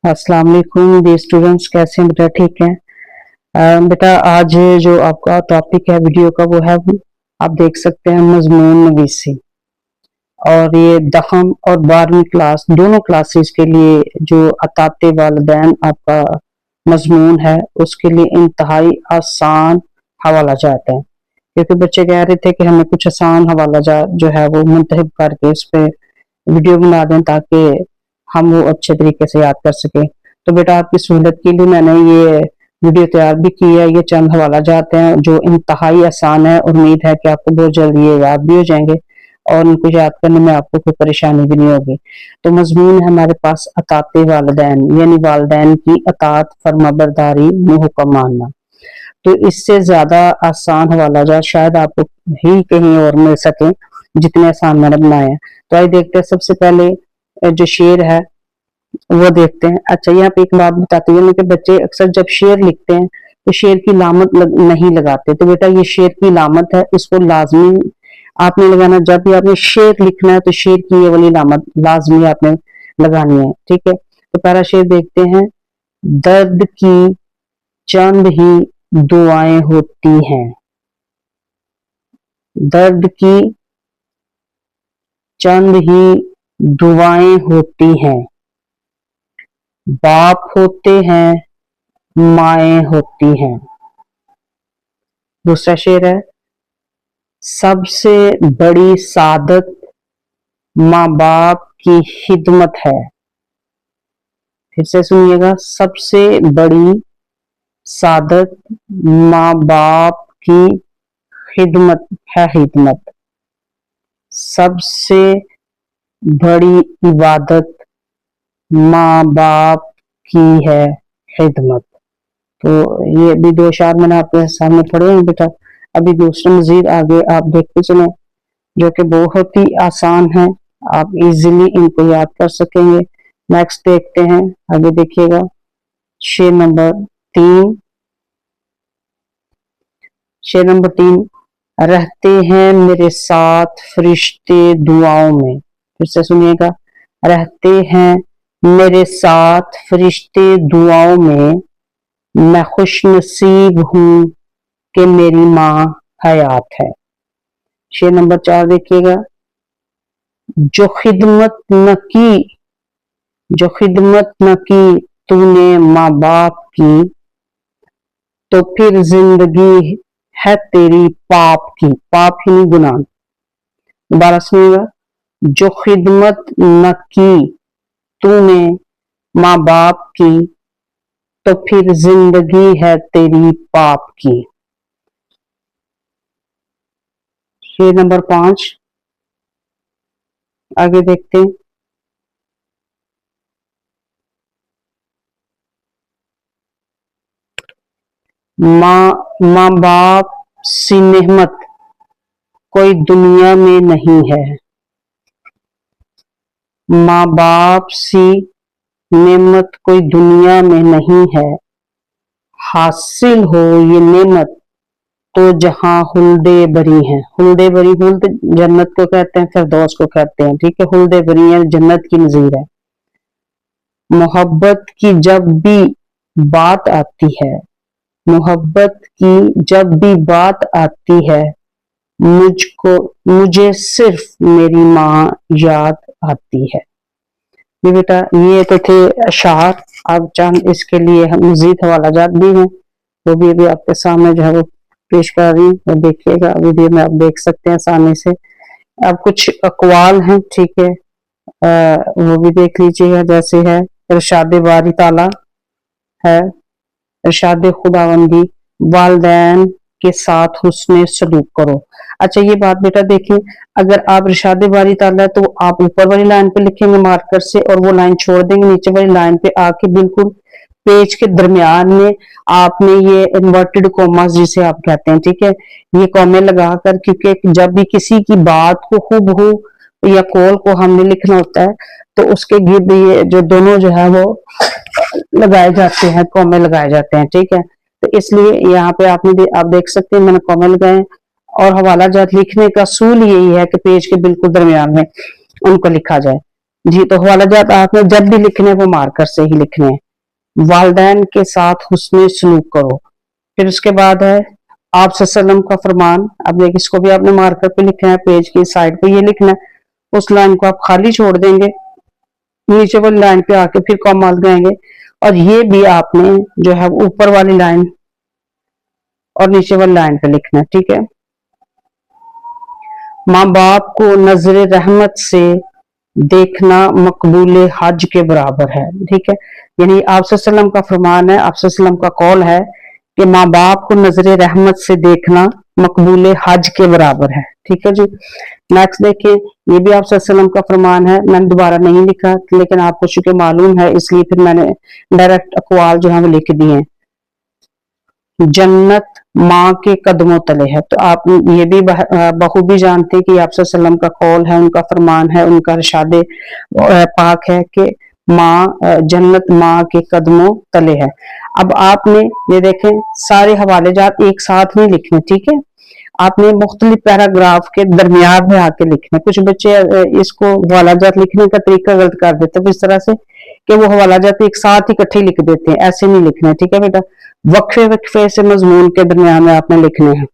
अस्सलाम वालेकुम D students, कैसे हैं बेटा? ठीक है बेटा, आज जो आपका टॉपिक है वीडियो का वो है, आप देख सकते हैं, मजमून नवीसी। और ये 10वीं और 12वीं क्लास दोनों क्लासेस के लिए जो अताते वालिदैन आपका मजमून है उसके लिए इंतहाई आसान हवाला जात है, क्योंकि बच्चे कह रहे थे कि हमें कुछ आसान हवाला जात जो है वो मुंतखब करके इस पे वीडियो बना दें ताकि हम वो अच्छे तरीके से याद कर सकें। तो बेटा आपकी सहूलत के लिए मैंने ये वीडियो तैयार भी की है। ये चंद हवाला जाते हैं जो इंतहाई आसान है, और उम्मीद है कि आपको बहुत जल्दी ये याद भी हो जाएंगे और इनको याद करने में आपको कोई परेशानी भी नहीं होगी। तो मजमून है हमारे पास अताते वालिदैन, यानी वालिदैन की अतात फरमाबरदारी में हुक्म मानना। तो इससे ज्यादा आसान हवाला जात शायद आपको ही कहीं और मिल सके जितने आसान मैंने बनाए हैं। तो आइए देखते हैं, सबसे पहले जो शेर है वो देखते हैं। अच्छा, यहाँ पे एक बात बताते हैं कि बच्चे अक्सर जब शेर लिखते हैं तो शेर की लामत नहीं लगाते। तो बेटा ये शेर की लामत है, इसको लाजमी आपने लगाना। जब भी आपने शेर लिखना है तो शेर की ये वाली लामत लाजमी आपने लगानी है, ठीक है। तो पहला शेर देखते हैं। दर्द की चंद ही दुआएं होती हैं, दर्द की चंद ही दुआएं होती हैं, बाप होते हैं माएं होती हैं। दूसरा शेर है। सबसे बड़ी सादत माँ बाप की खिदमत है। फिर से सुनिएगा, सबसे बड़ी सादत माँ बाप की खिदमत है, खिदमत। सबसे बड़ी इबादत माँ बाप की है खिदमत। तो ये भी दो शार मैंने आपके सामने पढ़े हैं बेटा। अभी दूसरा मजीद आगे आप देखते चले जो कि बहुत ही आसान है, आप इजीली इनको याद कर सकेंगे। नेक्स्ट देखते हैं, आगे देखिएगा। शेर नंबर 3। शेर नंबर 3। रहते हैं मेरे साथ फरिश्ते दुआओं में। फिर से सुनिएगा। रहते हैं मेरे साथ फरिश्ते दुआओं में, मैं खुश नसीब हूं कि मेरी माँ हयात है। शेर नंबर 4 देखिएगा। जो खिदमत न की, जो खिदमत न की तूने माँ बाप की, तो फिर जिंदगी है तेरी पाप की। पाप ही नहीं, गुनाह। दोबारा सुनिएगा। जो खिदमत न की तूने माँ बाप की, तो फिर जिंदगी है तेरी पाप की। शेर नंबर 5 आगे देखते हैं। माँ बाप सी नेमत कोई दुनिया में नहीं है, माँ बाप सी नेमत कोई दुनिया में नहीं है। हासिल हो ये नेमत तो जहां हुल्दे बरी हैं। हुल्दे बरी, हुल्द जन्नत को कहते हैं, फिरदौस को कहते हैं, ठीक है। हुल्दे बरी है, जन्नत की नजीर है। मोहब्बत की जब भी बात आती है, मोहब्बत की जब भी बात आती है, मुझे सिर्फ मेरी माँ याद आती है। ये बेटा ये तो थे अशार। अब चंद इसके लिए हम मजीद हवाला जात भी हैं, वो भी अभी आपके सामने जो है वो पेश कर रही हूँ। देखिएगा वीडियो में, आप देख सकते हैं आसानी से। अब कुछ अकवाल हैं, ठीक है, वो भी देख लीजिएगा। जैसे है इरशाद बारी ताला है, इरशाद खुदावंदी, वालिदैन के साथ हुस्ने सलूक करो। अच्छा ये बात बेटा देखिए, अगर आप इरशाद बारी ताला तो आप ऊपर वाली लाइन पे लिखेंगे मार्कर से, और वो लाइन छोड़ देंगे, नीचे वाली लाइन पे आके बिल्कुल पेज के दरमियान में आपने ये इन्वर्टेड कॉमास जिसे आप कहते हैं, ठीक है, ये कॉमे लगाकर, क्योंकि जब भी किसी की बात को हूबहू या कॉल को हमने लिखना होता है तो उसके गिर्द ये जो दोनों जो है वो लगाए जाते हैं, कॉमे लगाए जाते हैं, ठीक है। तो इसलिए यहाँ पे आप देख सकते हैं मैंने कॉमे लगाए। और हवाला जात लिखने का असूल यही है कि पेज के बिल्कुल दरमियान में उनको लिखा जाए। जी। तो हवालाजात आपने जब भी लिखने हैं वो मार्कर से ही लिखने हैं। वालिदैन के साथ हुस्न सलूक करो। फिर उसके बाद है आप सल्लम का फरमान। अब देखिए इसको भी आपने मार्कर पे लिखना है, पेज की साइड पे ये लिखना है। उस लाइन को आप खाली छोड़ देंगे, नीचे वाली लाइन पे आके फिर कॉमा लगाएंगे। और ये भी आपने जो है ऊपर वाली लाइन और नीचे वाली लाइन पे लिखना है, ठीक है। माँ बाप को नजर रहमत से देखना मकबूल हज के बराबर है, ठीक है। यानी आप सल्लम का फरमान है, आप सल्लम का कौल है कि माँ बाप को नजर रहमत से देखना मकबूल हज के बराबर है, ठीक है जी। नेक्स्ट देखिए, ये भी आप सल्लम का फरमान है। मैंने दोबारा नहीं लिखा, लेकिन आपको चूंकि मालूम है इसलिए फिर मैंने डायरेक्ट अकवाल जो है वो लिख दिए हैं। जन्नत माँ के कदमों तले है। तो आप ये भी बखूबी जानते हैं कि आप सल्लम का कौल है, उनका फरमान है, उनका इरशाद पाक है कि माँ जन्नत माँ के कदमों तले है। अब आपने ये देखें सारे हवाले जात एक साथ नहीं लिखने, ठीक है। आपने मुख्तलिफ पैराग्राफ के दरमियान में आके लिखना। कुछ बच्चे इसको हवाला जात लिखने का तरीका गलत कर देते हैं इस तरह से कि वो हवाला जात एक साथ इकट्ठे लिख देते हैं, ऐसे नहीं लिखना है, ठीक है बेटा। वक्फे वक्फे से मजमून के दरमियान में आपने लिखने हैं।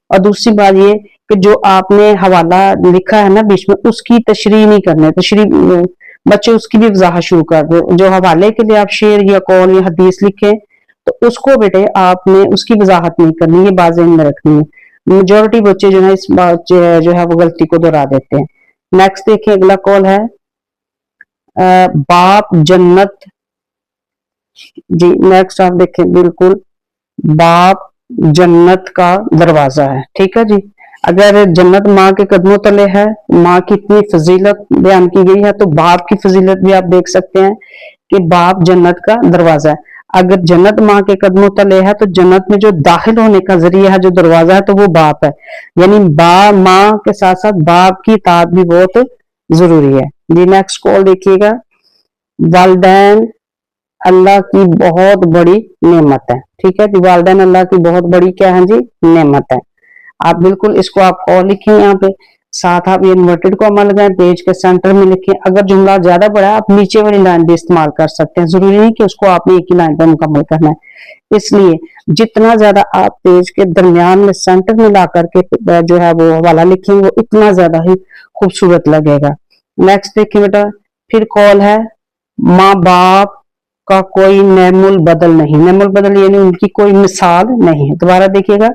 और दूसरी बात ये कि जो आपने हवाला लिखा है ना बीच में, उसकी तशरीह नहीं करनी। तशरीह बच्चे उसकी भी वजाहत शुरू कर दो। जो हवाले के लिए आप शेर या कौल या हदीस लिखे तो उसको बेटे आपने उसकी वजाहत नहीं करनी, ये बात ज़हन में रखनी है। मेजोरिटी बच्चे जो है इस बात जो है वो गलती को दोहरा देते हैं। नेक्स्ट देखिए, अगला कौल है बाप जन्नत। जी नेक्स्ट आप देखें, बिल्कुल बाप जन्नत का दरवाजा है, ठीक है जी। अगर जन्नत माँ के कदमों तले है, माँ की इतनी फजीलत बयान की गई है, तो बाप की फजीलत भी आप देख सकते हैं कि बाप जन्नत का दरवाजा है। अगर जन्नत माँ के कदमों तले है तो जन्नत में जो दाखिल होने का जरिया है, जो दरवाजा है, तो वो बाप है। यानी माँ के साथ साथ बाप की इताअत भी बहुत जरूरी है जी। नेक्स्ट कॉल देखिएगा, वालिदैन अल्लाह की बहुत बड़ी नेमत है, ठीक है। वालिदैन अल्लाह की बहुत बड़ी क्या है जी, नेमत है। आप बिल्कुल इसको आप और लिखें, यहाँ पे साथ आप ये इन्वर्टेड कॉमा लगाएं, पेज के सेंटर में लिखें। अगर जुमला ज्यादा बड़ा है आप नीचे वाली लाइन भी इस्तेमाल कर सकते हैं, जरूरी नहीं कि उसको आपने एक ही लाइन पर मुकम्मल करना है। इसलिए जितना ज्यादा आप पेज के दरमियान में सेंटर में ला करके जो है वो हवाला लिखेंगे, वो इतना ज्यादा ही खूबसूरत लगेगा। नेक्स्ट देखिए बेटा, फिर कॉल है माँ बाप का कोई नेमुल बदल नहीं। नेमुल बदल यानी उनकी कोई मिसाल नहीं है। दोबारा देखिएगा,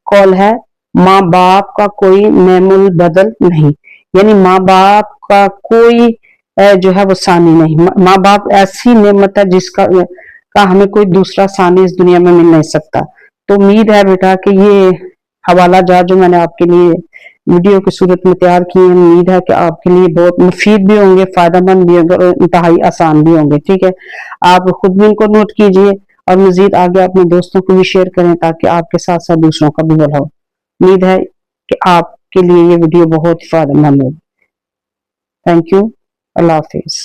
कॉल है माँ बाप का कोई नेमुल बदल नहीं, यानी माँ बाप का कोई जो है वो सानी नहीं। माँ बाप ऐसी नेमत है जिसका हमें कोई दूसरा सानी इस दुनिया में मिल नहीं सकता। तो उम्मीद है बेटा कि ये हवाला जात जो मैंने आपके लिए वीडियो की सूरत में तैयार किए हैं, उम्मीद है कि आपके लिए बहुत मुफीद भी होंगे, फायदेमंद भी होंगे और इंतहाई आसान भी होंगे, ठीक है। आप खुद भी इनको नोट कीजिए और मजीद आगे अपने दोस्तों को भी शेयर करें ताकि आपके साथ साथ दूसरों का भी भला हो। उम्मीद है कि आपके लिए ये वीडियो बहुत फायदेमंद होगी। Thank you, Allah Hafiz.